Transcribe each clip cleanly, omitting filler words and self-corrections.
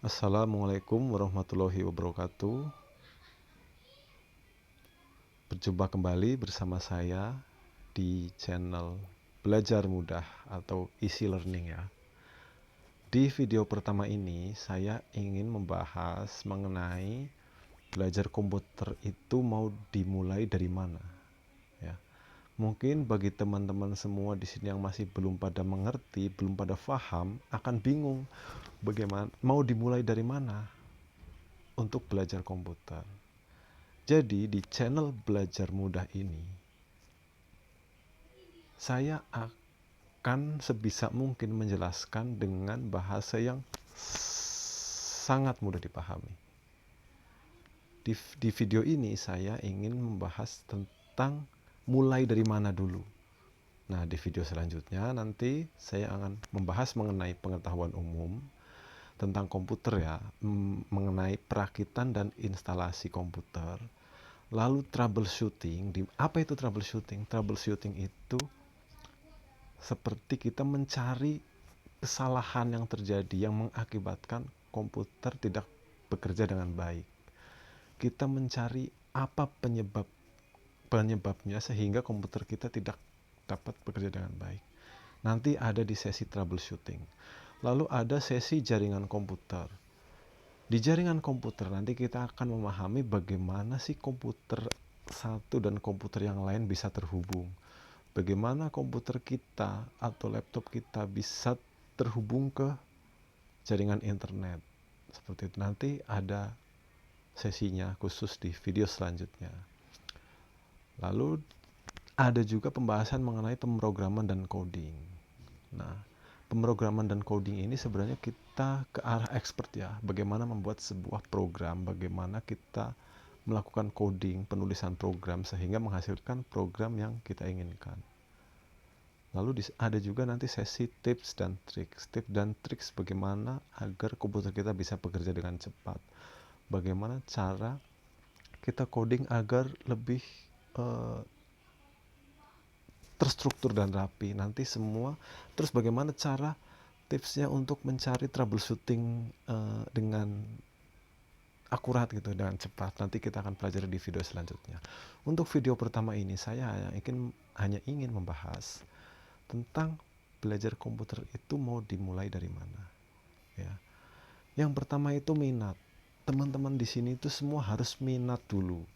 Assalamualaikum warahmatullahi wabarakatuh. Berjumpa kembali bersama saya di channel Belajar Mudah atau Easy Learning ya. Di video pertama ini saya ingin membahas mengenai belajar komputer itu mau dimulai dari mana ya. Mungkin bagi teman-teman semua di sini yang masih belum pada mengerti, belum pada paham, akan bingung bagaimana mau dimulai dari mana untuk belajar komputer. Jadi di channel Belajar Mudah ini, saya akan sebisa mungkin menjelaskan dengan bahasa yang sangat mudah dipahami. Di video ini saya ingin membahas tentang mulai dari mana dulu. Nah, di video selanjutnya nanti saya akan membahas mengenai pengetahuan umum tentang komputer ya, mengenai perakitan dan instalasi komputer. Lalu troubleshooting, apa itu troubleshooting? Troubleshooting itu seperti kita mencari kesalahan yang terjadi yang mengakibatkan komputer tidak bekerja dengan baik. Kita mencari apa penyebabnya sehingga komputer kita tidak dapat bekerja dengan baik. Nanti ada di sesi troubleshooting. Lalu ada sesi jaringan komputer. Di jaringan komputer nanti kita akan memahami bagaimana sih komputer satu dan komputer yang lain bisa terhubung. Bagaimana komputer kita atau laptop kita bisa terhubung ke jaringan internet. Seperti itu, nanti ada sesinya khusus di video selanjutnya. Lalu ada juga pembahasan mengenai pemrograman dan coding. Nah, pemrograman dan coding ini sebenarnya kita ke arah expert ya. Bagaimana membuat sebuah program, bagaimana kita melakukan coding, penulisan program sehingga menghasilkan program yang kita inginkan. Lalu ada juga nanti sesi tips dan triks bagaimana agar komputer kita bisa bekerja dengan cepat. Bagaimana cara kita coding agar lebih terstruktur dan rapi. Nanti semua. Terus bagaimana cara tipsnya untuk mencari troubleshooting dengan akurat gitu, dengan cepat. Nanti kita akan pelajari di video selanjutnya. Untuk video pertama ini saya hanya ingin membahas tentang belajar komputer itu mau dimulai dari mana ya. Yang pertama itu minat. Teman-teman di sini itu semua harus minat dulu.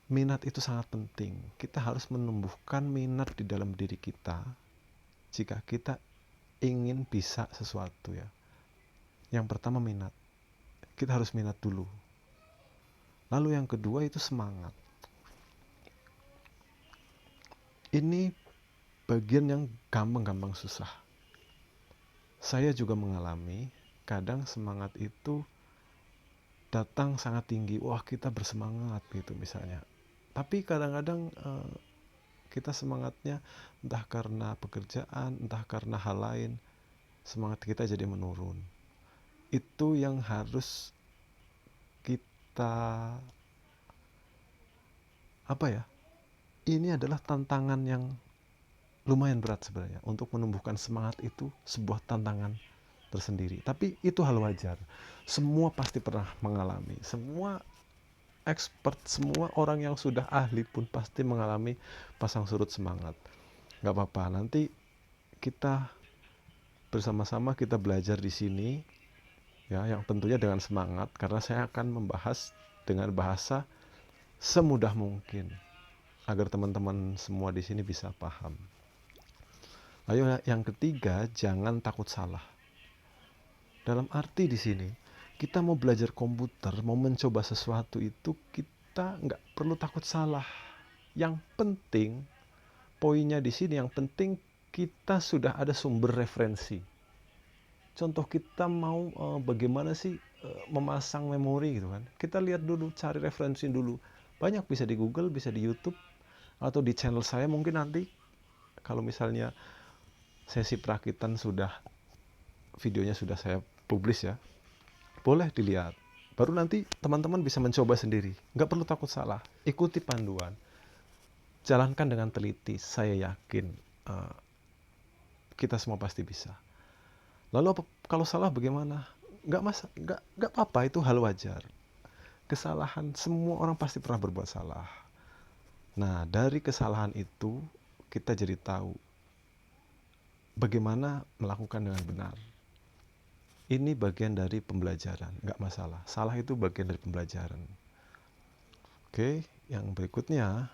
Minat itu sangat penting. Kita harus menumbuhkan minat di dalam diri kita jika kita ingin bisa sesuatu ya. Yang pertama minat. Kita harus minat dulu. Lalu yang kedua itu semangat. Ini bagian yang gampang-gampang susah. Saya juga mengalami kadang semangat itu datang sangat tinggi. Wah, kita bersemangat gitu misalnya. Tapi kadang-kadang kita semangatnya entah karena pekerjaan, entah karena hal lain, semangat kita jadi menurun. Itu yang harus kita ini adalah tantangan yang lumayan berat sebenarnya. Untuk menumbuhkan semangat itu sebuah tantangan tersendiri. Tapi itu hal wajar. Semua pasti pernah mengalami. Semua expert, semua orang yang sudah ahli pun pasti mengalami pasang surut semangat. Gak apa-apa, nanti kita bersama-sama kita belajar di sini ya, yang tentunya dengan semangat karena saya akan membahas dengan bahasa semudah mungkin agar teman-teman semua di sini bisa paham. Ayo yang ketiga, jangan takut salah. Dalam arti di sini, kita mau belajar komputer, mau mencoba sesuatu itu kita nggak perlu takut salah. Yang penting, poinnya di sini yang penting kita sudah ada sumber referensi. Contoh kita mau bagaimana sih memasang memori gitu kan. Kita lihat dulu, cari referensi dulu. Banyak bisa di Google, bisa di YouTube, atau di channel saya mungkin nanti kalau misalnya sesi perakitan videonya sudah saya publish ya, boleh dilihat. Baru nanti teman-teman bisa mencoba sendiri. Nggak perlu takut salah. Ikuti panduan. Jalankan dengan teliti. Saya yakin kita semua pasti bisa. Lalu kalau salah bagaimana? nggak apa-apa, itu hal wajar. Kesalahan, semua orang pasti pernah berbuat salah. Nah, dari kesalahan itu kita jadi tahu bagaimana melakukan dengan benar. Ini bagian dari pembelajaran, nggak masalah. Salah itu bagian dari pembelajaran. Oke, yang berikutnya,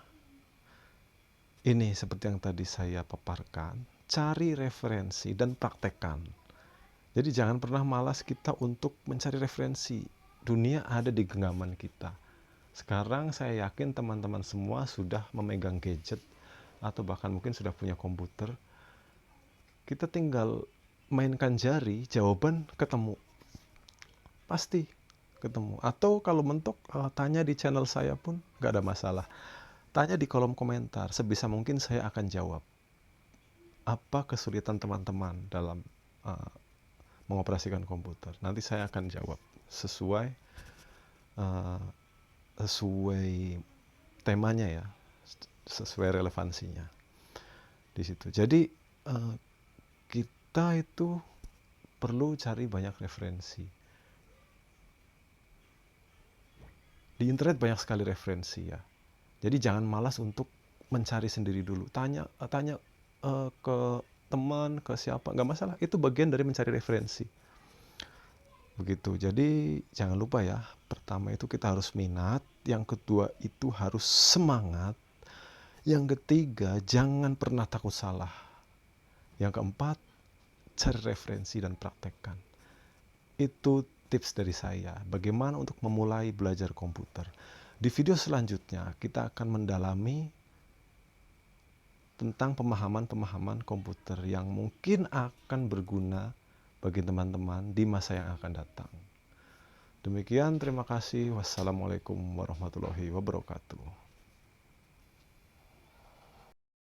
ini seperti yang tadi saya paparkan, cari referensi dan praktekkan. Jadi jangan pernah malas kita untuk mencari referensi. Dunia ada di genggaman kita. Sekarang saya yakin teman-teman semua sudah memegang gadget atau bahkan mungkin sudah punya komputer. Kita tinggal mainkan jari, jawaban ketemu. Pasti ketemu. Atau kalau mentok, tanya di channel saya pun nggak ada masalah. Tanya di kolom komentar, sebisa mungkin saya akan jawab. Apa kesulitan teman-teman dalam mengoperasikan komputer? Nanti saya akan jawab sesuai uh, sesuai temanya ya, sesuai relevansinya di situ. Jadi kita itu perlu cari banyak referensi. Di internet banyak sekali referensi ya. Jadi jangan malas untuk mencari sendiri dulu. Tanya ke teman, ke siapa, nggak masalah. Itu bagian dari mencari referensi. Begitu. Jadi jangan lupa ya. Pertama itu kita harus minat. Yang kedua itu harus semangat. Yang ketiga, jangan pernah takut salah. Yang keempat, cari referensi dan praktekkan. Itu tips dari saya. Bagaimana untuk memulai belajar komputer. Di video selanjutnya, kita akan mendalami tentang pemahaman-pemahaman komputer yang mungkin akan berguna bagi teman-teman di masa yang akan datang. Demikian, terima kasih. Wassalamualaikum warahmatullahi wabarakatuh.